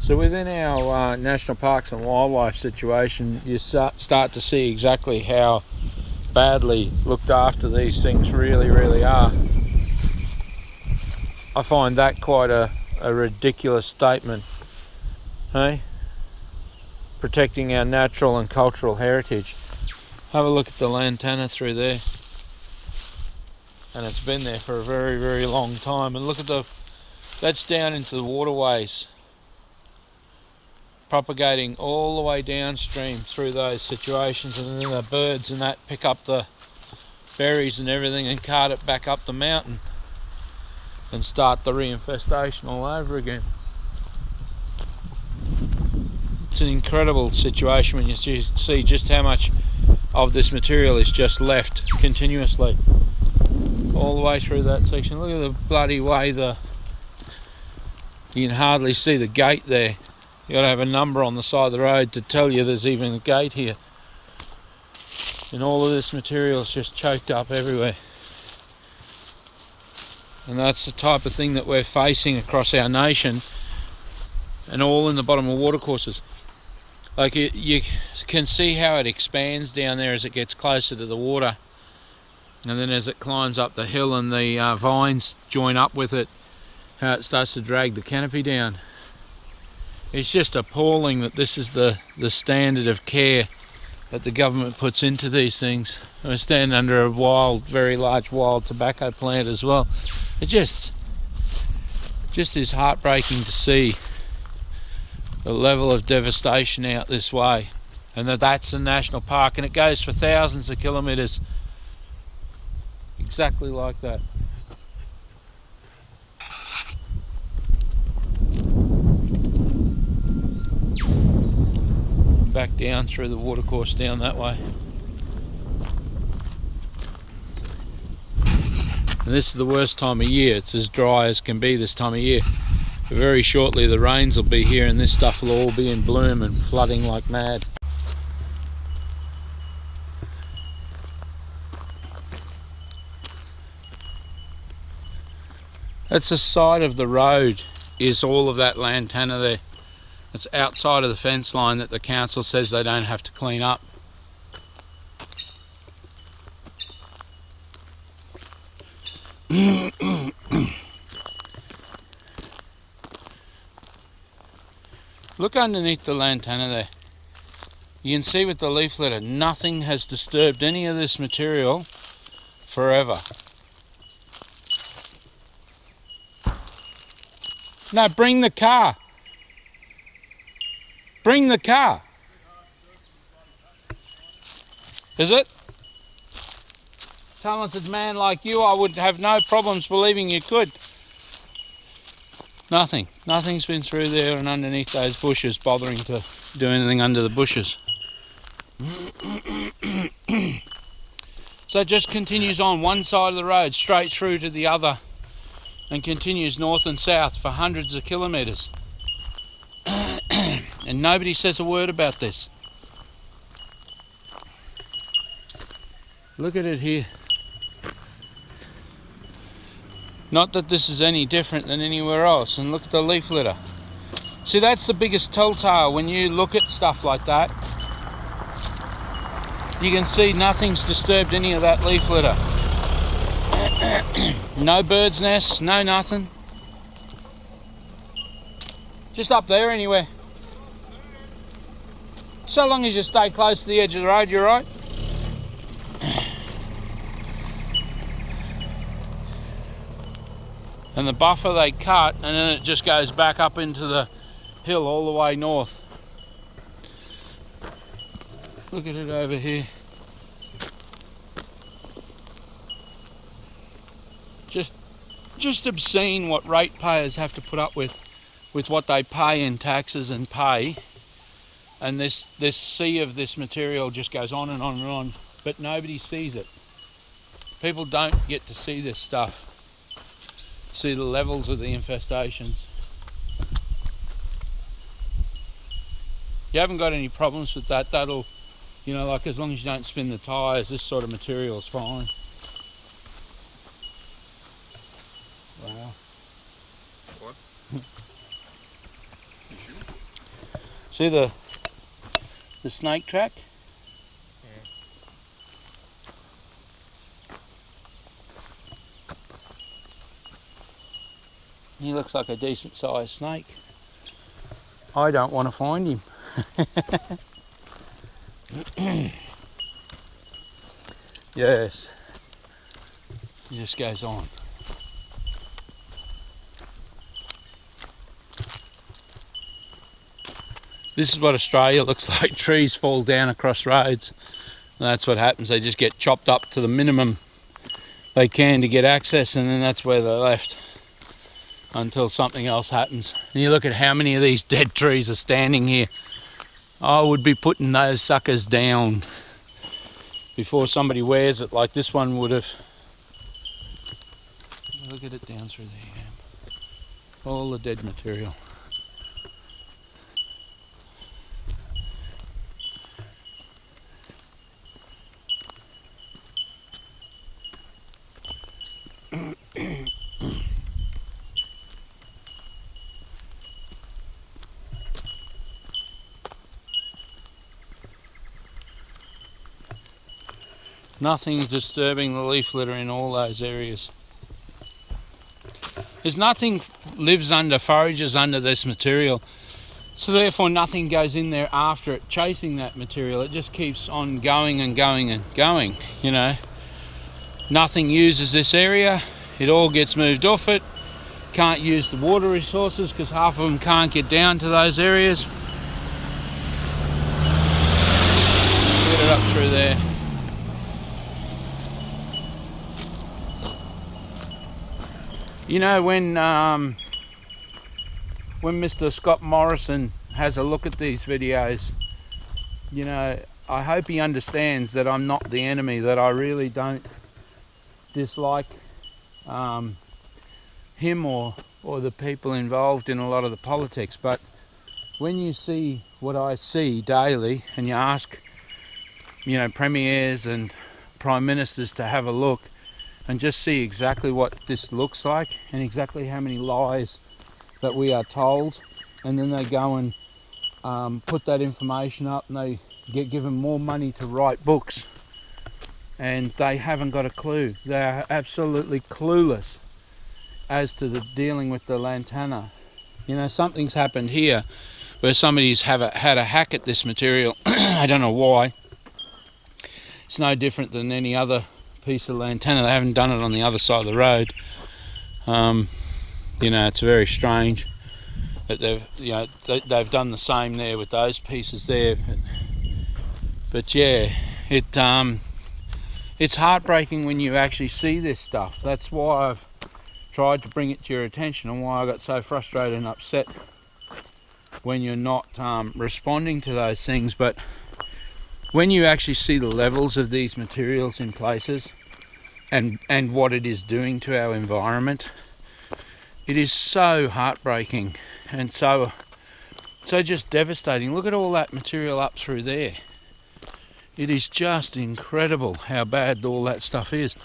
So within our national parks and wildlife situation, you start to see exactly how badly looked after these things really are. I find that quite a ridiculous statement, hey? Protecting our natural and cultural heritage. Have a look at the lantana through there, and it's been there for a very long time. And look at that's down into the waterways, propagating all the way downstream through those situations, and then the birds and that pick up the berries and everything and cart it back up the mountain and start the reinfestation all over again. It's an incredible situation when you see just how much of this material is just left continuously all the way through that section. Look at the bloody way you can hardly see the gate there. You got to have a number on the side of the road to tell you there's even a gate here. And all of this material is just choked up everywhere. And that's the type of thing that we're facing across our nation, and all in the bottom of watercourses. Like you can see how it expands down there as it gets closer to the water, and then as it climbs up the hill and the vines join up with it, how it starts to drag the canopy down. It's just appalling that this is the standard of care that the government puts into these things. We're standing under a very large wild tobacco plant as well. It just is heartbreaking to see the level of devastation out this way, and that's a national park, and it goes for thousands of kilometres, exactly like that. Back down through the watercourse down that way. And this is the worst time of year. It's as dry as can be this time of year. But very shortly the rains will be here and this stuff will all be in bloom and flooding like mad. That's the side of the road, is all of that lantana there. It's outside of the fence line that the council says they don't have to clean up. Look underneath the lantana there. You can see with the leaf litter, nothing has disturbed any of this material forever. No, bring the car. Bring the car. Is it? Talented man like you, I would have no problems believing you could. Nothing's been through there and underneath those bushes, bothering to do anything under the bushes. So it just continues on one side of the road straight through to the other and continues north and south for hundreds of kilometres. And nobody says a word about this. Look at it here. Not that this is any different than anywhere else. And look at the leaf litter. See, that's the biggest telltale when you look at stuff like that. You can see nothing's disturbed any of that leaf litter. No bird's nests, no nothing. Just up there anywhere. So long as you stay close to the edge of the road, you're right. And the buffer they cut, and then it just goes back up into the hill all the way north. Look at it over here. Just obscene what ratepayers have to put up with what they pay in taxes and pay. And this sea of this material just goes on and on and on, but nobody sees it. People don't get to see this stuff, see the levels of the infestations. You haven't got any problems with that. That'll, you know, like as long as you don't spin the tyres, this sort of material is fine. Wow. What? You sure? See the snake track? He looks like a decent sized snake. I don't want to find him. Yes. He just goes on. This is what Australia looks like. Trees fall down across roads. And that's what happens. They just get chopped up to the minimum they can to get access, and then that's where they're left until something else happens. And you look at how many of these dead trees are standing here. I would be putting those suckers down before somebody wears it like this one would have. Look at it down through there. All the dead material. Nothing's disturbing the leaf litter in all those areas. There's nothing lives under, forages under this material, so therefore nothing goes in there after it chasing that material. It just keeps on going and going and going, you know. Nothing uses this area, it all gets moved off it. Can't use the water resources because half of them can't get down to those areas. Get it up through there. You know, when Mr Scott Morrison has a look at these videos, you know, I hope he understands that I'm not the enemy, that I really don't dislike him or the people involved in a lot of the politics. But when you see what I see daily and you ask, you know, premiers and prime ministers to have a look and just see exactly what this looks like and exactly how many lies that we are told, and then they go and put that information up and they get given more money to write books, and they haven't got a clue. They are absolutely clueless as to the dealing with the lantana. You know, something's happened here where somebody's had a hack at this material. I don't know why. It's no different than any other piece of lantana. They haven't done it on the other side of the road. You know, it's very strange that they've done the same there with those pieces there. But yeah, it's heartbreaking when you actually see this stuff. That's why I've tried to bring it to your attention, and why I got so frustrated and upset when you're not responding to those things. But when you actually see the levels of these materials in places and what it is doing to our environment, it is so heartbreaking and so just devastating. Look at all that material up through there. It is just incredible how bad all that stuff is.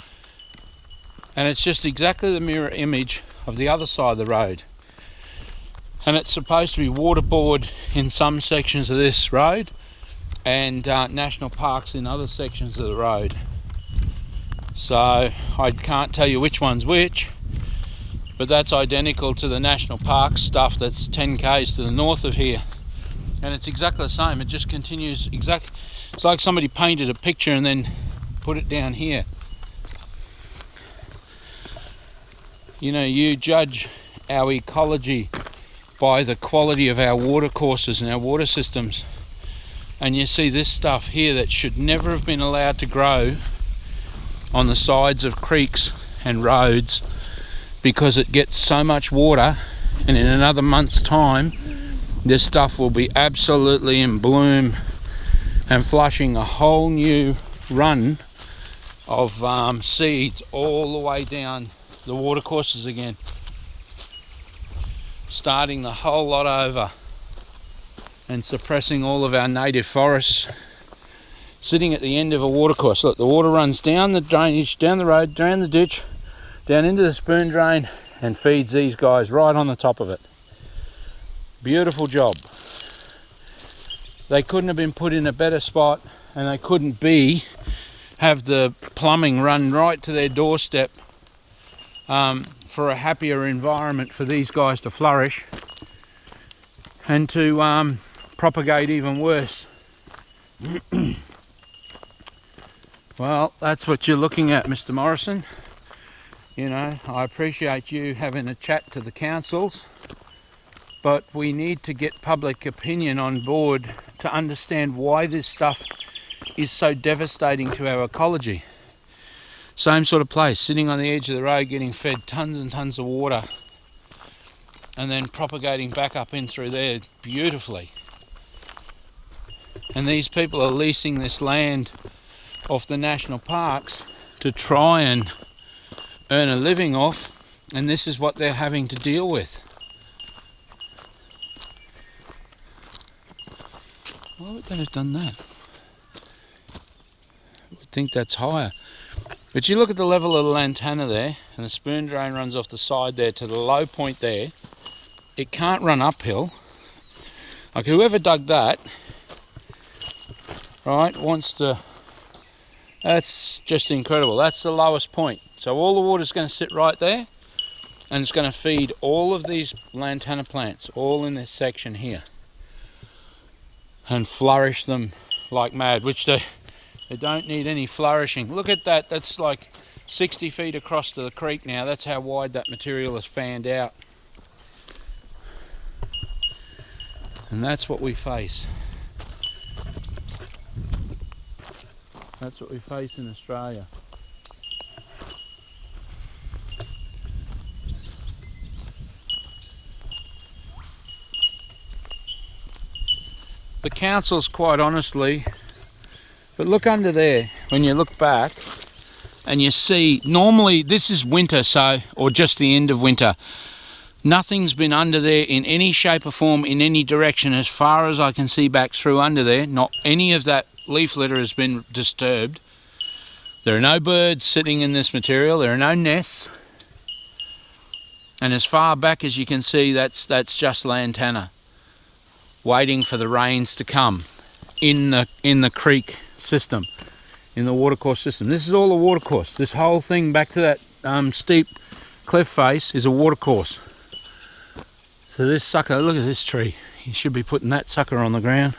And it's just exactly the mirror image of the other side of the road. And it's supposed to be waterboard in some sections of this road, and national parks in other sections of the road. So I can't tell you which one's which, but that's identical to the national park stuff that's 10 k's to the north of here, and it's exactly the same. It just continues exactly. It's like somebody painted a picture and then put it down here. You know, you judge our ecology by the quality of our water courses and our water systems. And you see this stuff here that should never have been allowed to grow on the sides of creeks and roads, because it gets so much water, and in another month's time this stuff will be absolutely in bloom and flushing a whole new run of seeds all the way down the water courses again, starting the whole lot over and suppressing all of our native forests, sitting at the end of a watercourse. Look, the water runs down the drainage, down the road, down the ditch, down into the spoon drain, and feeds these guys right on the top of it. Beautiful job. They couldn't have been put in a better spot, and they couldn't have the plumbing run right to their doorstep for a happier environment for these guys to flourish and to propagate even worse. Well, that's what you're looking at, Mr. Morrison. You know, I appreciate you having a chat to the councils, but we need to get public opinion on board to understand why this stuff is so devastating to our ecology. Same sort of place, sitting on the edge of the road, getting fed tons and tons of water, and then propagating back up in through there beautifully. And these people are leasing this land off the national parks to try and earn a living off, and this is what they're having to deal with. Why would they have done that? I would think that's higher. But you look at the level of the lantana there, and the spoon drain runs off the side there to the low point there. It can't run uphill. Like whoever dug that, right, wants to... That's just incredible. That's the lowest point. So all the water's going to sit right there, and it's going to feed all of these lantana plants, all in this section here, and flourish them like mad, which they don't need any flourishing. Look at that. That's like 60 feet across to the creek now. That's how wide that material is fanned out. And that's what we face. That's what we face in Australia. The councils, quite honestly, but look under there, when you look back and you see, normally this is winter, so, or just the end of winter. Nothing's been under there in any shape or form, in any direction, as far as I can see back through under there. Not any of that leaf litter has been disturbed. There are no birds sitting in this material. There are no nests. And as far back as you can see, that's just lantana, waiting for the rains to come in the creek system, in the watercourse system. This is all a watercourse. This whole thing back to that steep cliff face is a watercourse. So this sucker, look at this tree. You should be putting that sucker on the ground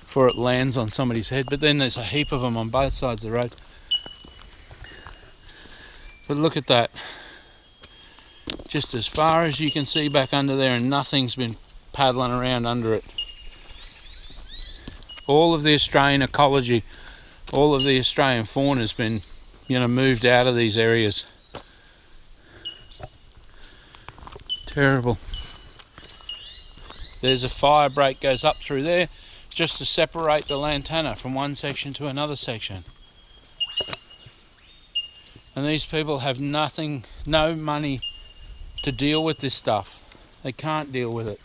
before it lands on somebody's head. But then there's a heap of them on both sides of the road. But look at that. Just as far as you can see back under there, and nothing's been paddling around under it. All of the Australian ecology, all of the Australian fauna has been, you know, moved out of these areas. Terrible. There's a fire break goes up through there just to separate the lantana from one section to another section. And these people have nothing, no money to deal with this stuff. They can't deal with it.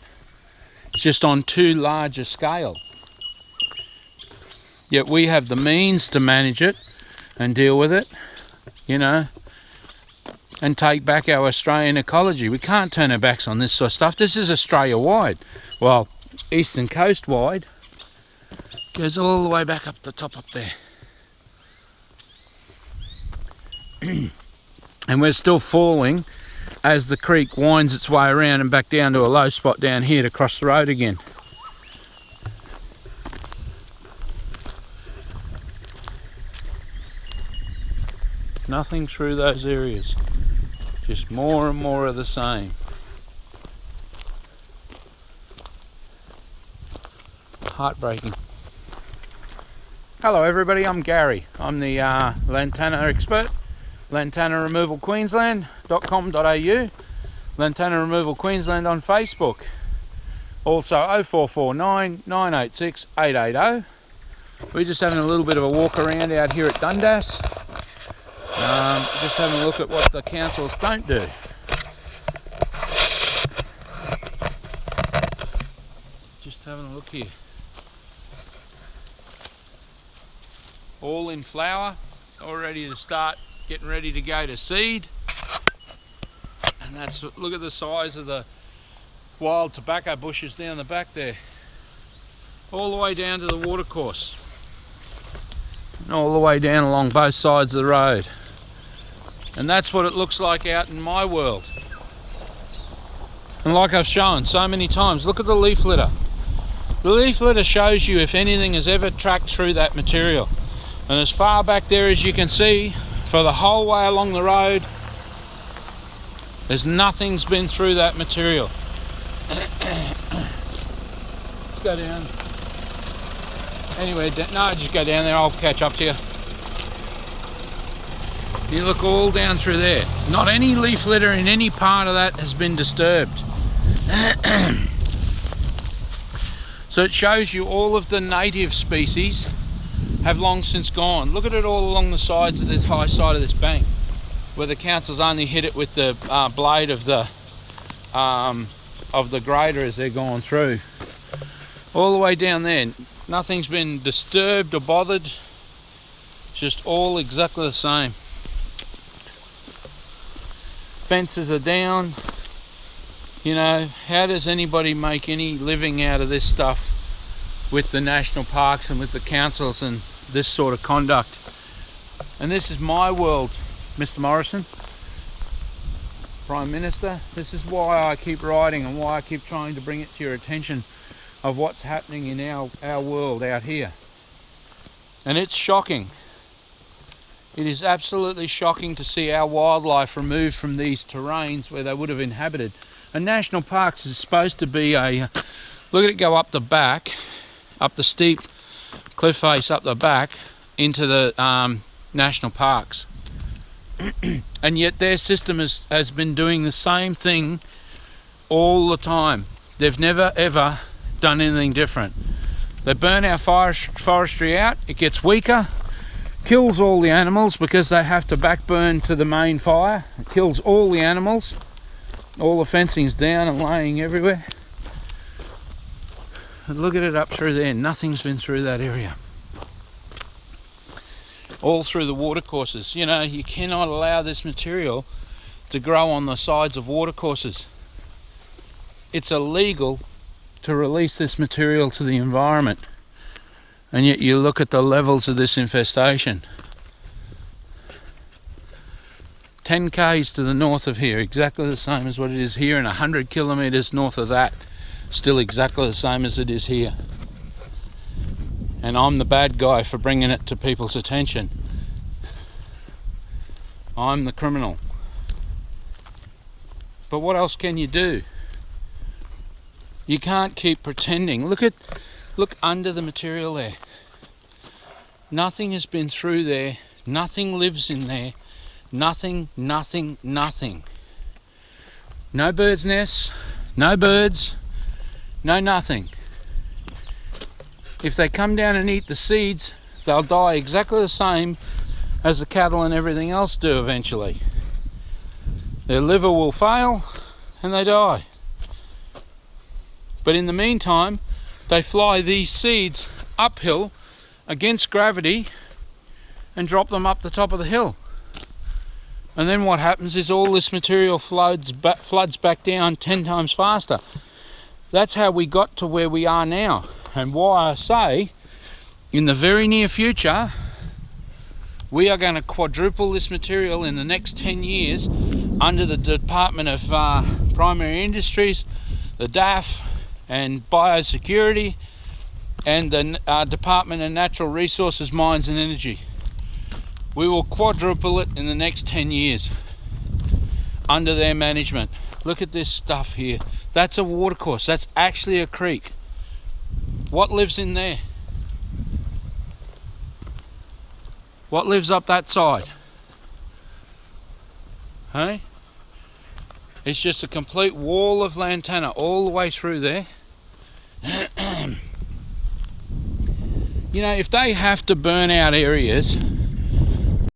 It's just on too large a scale. Yet we have the means to manage it and deal with it, you know, and take back our Australian ecology. We can't turn our backs on this sort of stuff. This is Australia-wide. Well, eastern coast-wide. Goes all the way back up the top up there. And we're still falling as the creek winds its way around and back down to a low spot down here to cross the road again. Nothing through those areas. Just more and more of the same. Heartbreaking. Hello everybody, I'm Gary. I'm the lantana expert. Lantana Removal Queensland.com.au. Lantana Removal Queensland on Facebook. Also 0449 986 880. We're just having a little bit of a walk around out here at Dundas. Just having a look at what the councils don't do. Just having a look here. All in flower, all ready to start, getting ready to go to seed. And that's, look at the size of the wild tobacco bushes down the back there. all the way down to the watercourse, and all the way down along both sides of the road. And that's what it looks like out in my world. And like I've shown so many times, look at the leaf litter. The leaf litter shows you if anything has ever tracked through that material. And as far back there as you can see, for the whole way along the road, nothing's been through that material. Let's go down. Anyway, no, just go down there, I'll catch up to you. You look all down through there. Not any leaf litter in any part of that has been disturbed. So it shows you all of the native species have long since gone. Look at it all along the sides of this high side of this bank, where the council's only hit it with the blade of the grader as they're going through. All the way down there, nothing's been disturbed or bothered. It's just all exactly the same. Fences are down. You know, how does anybody make any living out of this stuff with the national parks and with the councils and this sort of conduct? And this is my world, Mr Morrison, Prime Minister. This is why I keep writing and why I keep trying to bring it to your attention of what's happening in our world out here. And it's shocking. It is absolutely shocking to see our wildlife removed from these terrains where they would have inhabited. And national parks is supposed to be a, look at it go up the back, up the steep cliff face up the back into the national parks. And yet their system has been doing the same thing all the time. They've never ever done anything different. They burn our forestry out, it gets weaker, kills all the animals because they have to backburn to the main fire. It kills all the animals. All the fencing's down and laying everywhere. And look at it up through there, nothing's been through that area. All through the watercourses. You know, you cannot allow this material to grow on the sides of watercourses. It's illegal to release this material to the environment. And yet you look at the levels of this infestation. 10 k's to the north of here, exactly the same as what it is here, and 100 kilometers north of that, still exactly the same as it is here. And I'm the bad guy for bringing it to people's attention. I'm the criminal. But what else can you do? You can't keep pretending. Look under the material there. Nothing has been through there. Nothing lives in there. Nothing, nothing, nothing. No bird's nests, no birds, no nothing. If they come down and eat the seeds, they'll die exactly the same as the cattle and everything else do eventually. Their liver will fail and they die. But in the meantime, they fly these seeds uphill against gravity and drop them up the top of the hill. And then what happens is all this material floods back down 10 times faster. That's how we got to where we are now. And why I say, in the very near future, we are going to quadruple this material in the next 10 years under the Department of Primary Industries, the DAF, and Biosecurity, and the Department of Natural Resources, Mines and Energy. We will quadruple it in the next 10 years under their management. Look at this stuff here. That's a watercourse. That's actually a creek. What lives in there? What lives up that side? Hey? It's just a complete wall of lantana all the way through there. You know, if they have to burn out areas